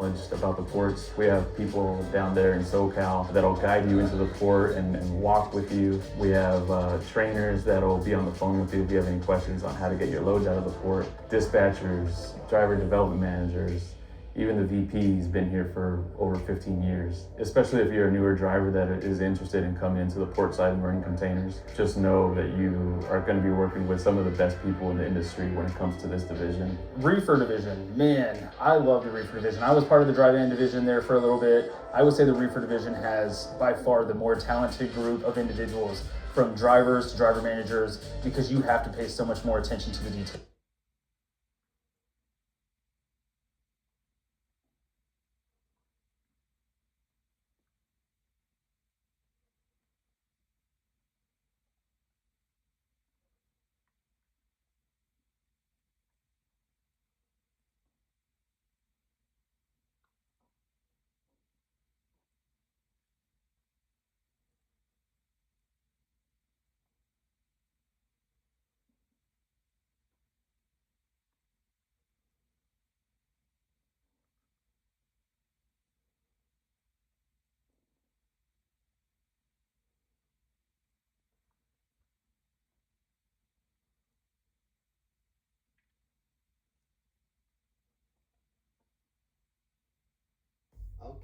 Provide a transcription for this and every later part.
Just about the ports. We have people down there in SoCal that'll guide you into the port and walk with you. We have trainers that'll be on the phone with you if you have any questions on how to get your loads out of the port. Dispatchers, driver development managers, even the VP's been here for over 15 years. Especially if you're a newer driver that is interested in coming into the port side and running containers, just know that you are going to be working with some of the best people in the industry when it comes to this division. Reefer division, man, I love the reefer division. I was part of the dry van division there for a little bit. I would say the reefer division has by far the more talented group of individuals, from drivers to driver managers, because you have to pay so much more attention to the detail.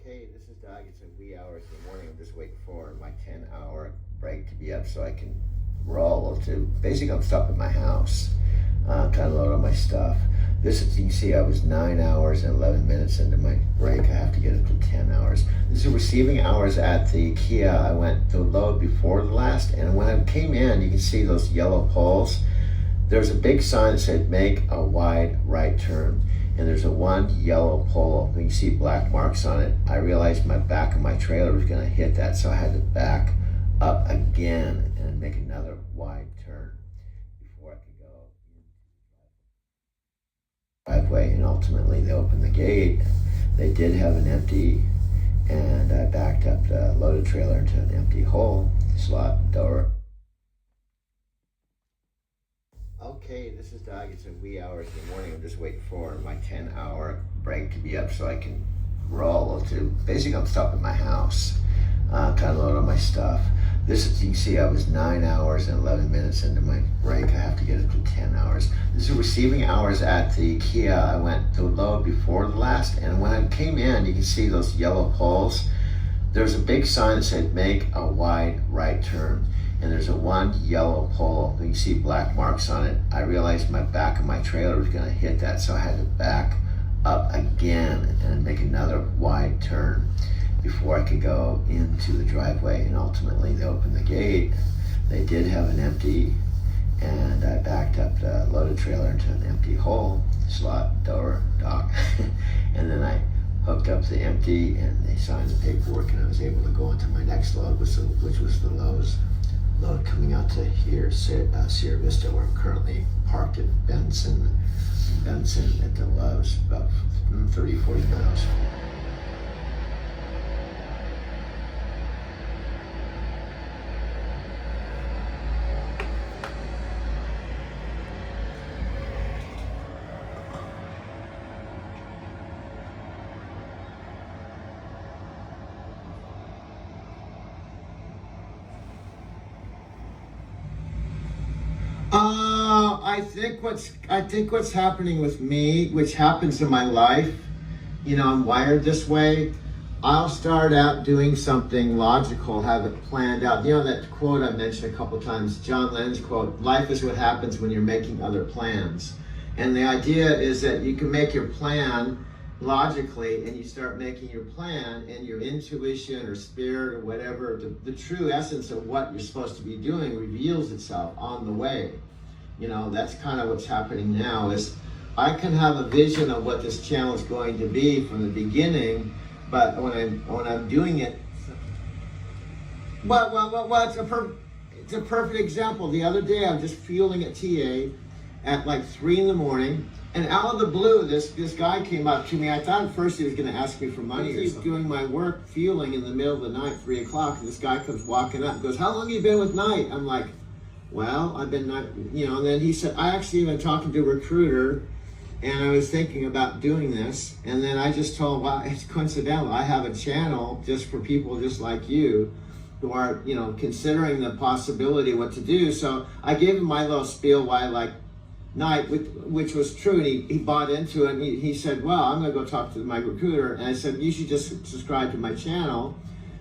Okay, this is Doug. It's a wee hours in the morning. I'm just waiting for my 10-hour break to be up so I can roll to, basically I'm stopping at my house, kind of load all my stuff. This is, you can see I was 9 hours and 11 minutes into my break. I have to get it to 10 hours. This is receiving hours at the Kia. I went to load before the last, and when I came in, you can see those yellow poles. There's a big sign that said, make a wide right turn. And there's a one yellow pole, you can see black marks on it. I realized my back of my trailer was gonna hit that, so I had to back up again and make another wide turn before I could go driveway. And ultimately they opened the gate. They did have an empty, and I backed up the loaded trailer into an empty hole, slot door. Okay, this is Doug. It's a wee hours in the morning. I'm just waiting for my 10-hour break to be up so I can roll to, basically I'm stopping at my house, kind of load all my stuff. This is, you can see I was 9 hours and 11 minutes into my break. I have to get it to 10 hours. This is receiving hours at the Kia. I went to load before the last, and when I came in, you can see those yellow poles. There's a big sign that said, make a wide right turn. And there's a one yellow pole, you can see black marks on it. I realized my back of my trailer was gonna hit that, so I had to back up again and make another wide turn before I could go into the driveway. And ultimately they opened the gate. They did have an empty, and I backed up the loaded trailer into an empty hole, slot, door, dock. And then I hooked up the empty, and they signed the paperwork, and I was able to go into my next load, which was the Lowe's load coming out to here, Sierra Vista, where I'm currently parked at Benson at the Lowe's, about 30, 40 miles. I think what's happening with me, which happens in my life, you know, I'm wired this way. I'll start out doing something logical, have it planned out. You know that quote I mentioned a couple times, John Lennon's quote, life is what happens when you're making other plans. And the idea is that you can make your plan logically, and you start making your plan, and your intuition or spirit or whatever, the true essence of what you're supposed to be doing reveals itself on the way. You know, that's kind of what's happening now, is I can have a vision of what this channel is going to be from the beginning, but when I'm doing it, it's a perfect example. The other day I'm just fueling at TA at like 3 in the morning, and out of the blue, this guy came up to me. I thought at first he was going to ask me for money or something. Doing my work fueling in the middle of the night, 3 o'clock, and this guy comes walking up and goes, "How long have you been with Knight?" I'm like, "Well, I've been not," you know. And then he said, "I actually been talking to a recruiter, and I was thinking about doing this, and then I just told, well, it's coincidental. I have a channel just for people just like you who are, you know, considering the possibility what to do. So I gave him my little spiel why I like Night, which was true, and he bought into it, and he said, well, I'm gonna go talk to my recruiter, and I said, you should just subscribe to my channel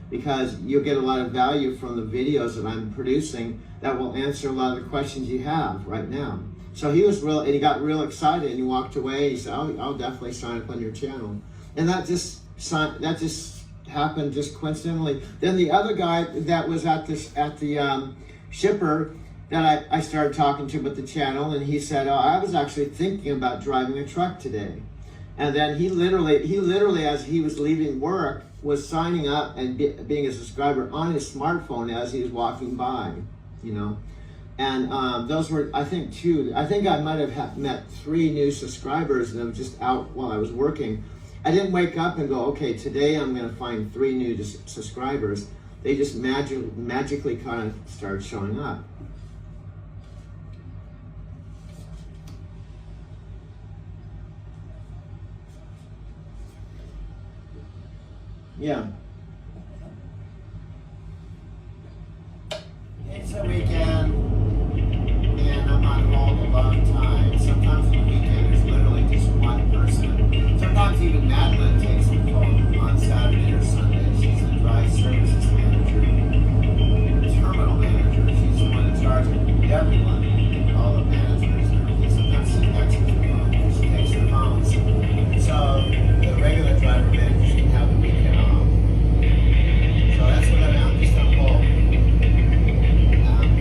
because you'll get a lot of value from the videos that I'm producing that will answer a lot of the questions you have right now. So he was real, and he got real excited, and he walked away, and he said, I'll definitely sign up on your channel. And that just happened just coincidentally. Then the other guy that was at the shipper that I started talking to about the channel, and he said, oh, I was actually thinking about driving a truck today. And then he literally, as he was leaving work, was signing up and being a subscriber on his smartphone as he was walking by, you know. And those were, I think, two. I think I might have met 3 new subscribers, and I'm just out while I was working. I didn't wake up and go, okay, today I'm going to find 3 new subscribers. They just magically kind of started showing up. Yeah. It's a weekend, and I'm on hold a long time. Sometimes on the weekend there's literally just one person. Sometimes even Madeline takes the phone on Saturday or Sunday. She's the dry services manager, terminal manager. She's the one in charge of everyone, all the managers and everything. Sometimes she texts the phone. She takes the phones. So the regular driver manager should have the weekend off. So that's what I'm just on hold.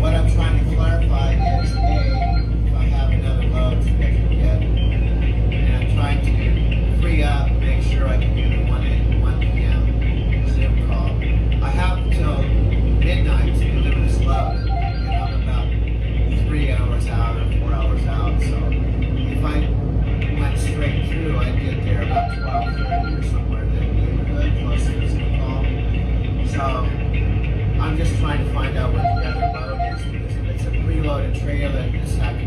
What I'm trying to clarify is, A, if I have another load scheduled yet, and I'm trying to free up, make sure I can do the 1 p.m. Zoom call. I have till midnight to deliver this load, and I'm about 3 hours out or 4 hours out. So if I went straight through, I'd get there about 12:30 or somewhere in that neighborhood, close to the Zoom call. So I'm just trying to find out what the other load is, because if it's a preloaded trailer, this happens